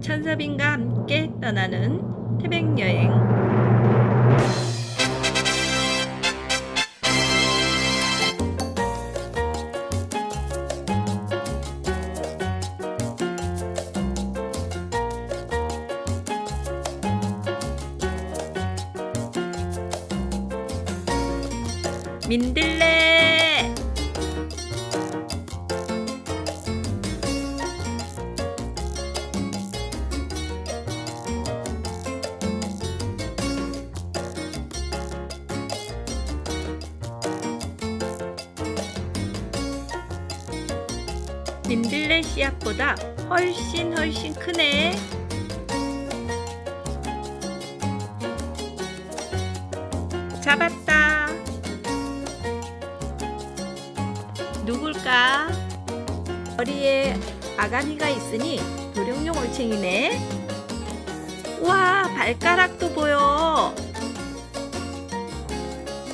천서빈과 함께 떠나는 태백 여행. 민들레. 민들레 씨앗보다 훨씬 크네. 잡았다. 누굴까? 머리에 아가미가 있으니 도룡뇽 올챙이네. 우와, 발가락도 보여.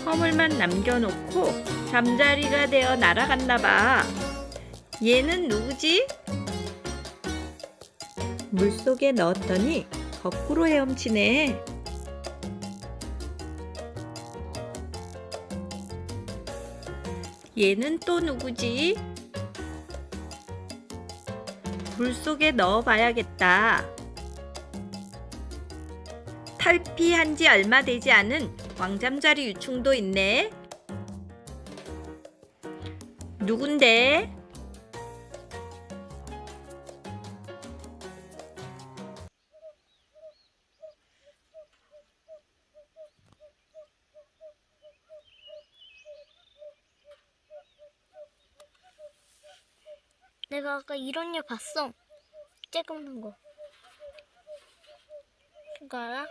허물만 남겨놓고 잠자리가 되어 날아갔나봐. 얘는 누구지? 물속에 넣었더니 거꾸로 헤엄치네. 얘는 또 누구지? 물속에 넣어봐야겠다. 탈피한 지 얼마 되지 않은 왕잠자리 유충도 있네. 누군데? 내가 아까 이런 애 봤어. 쬐끔한 거. 그거 알아?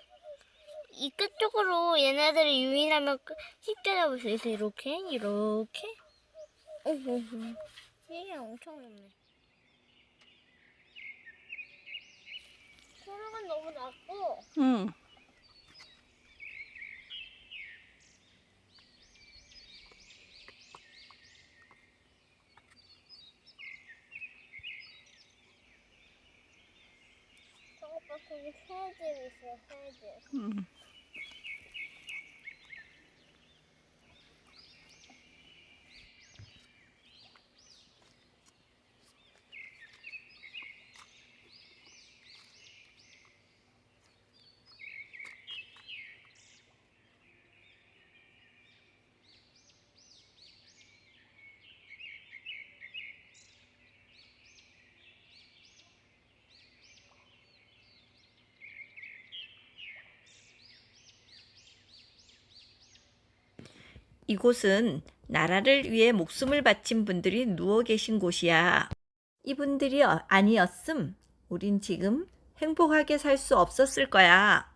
이 끝쪽으로 얘네들을 유인하면 쉽게 잡을 수 있어. 이렇게. 얘가 엄청 높네. 소리가 너무 낮고. 응. 저기 새집 있어, 새집. 응. 이곳은 나라를 위해 목숨을 바친 분들이 누워 계신 곳이야. 이분들이 아니었음 우린 지금 행복하게 살 수 없었을 거야.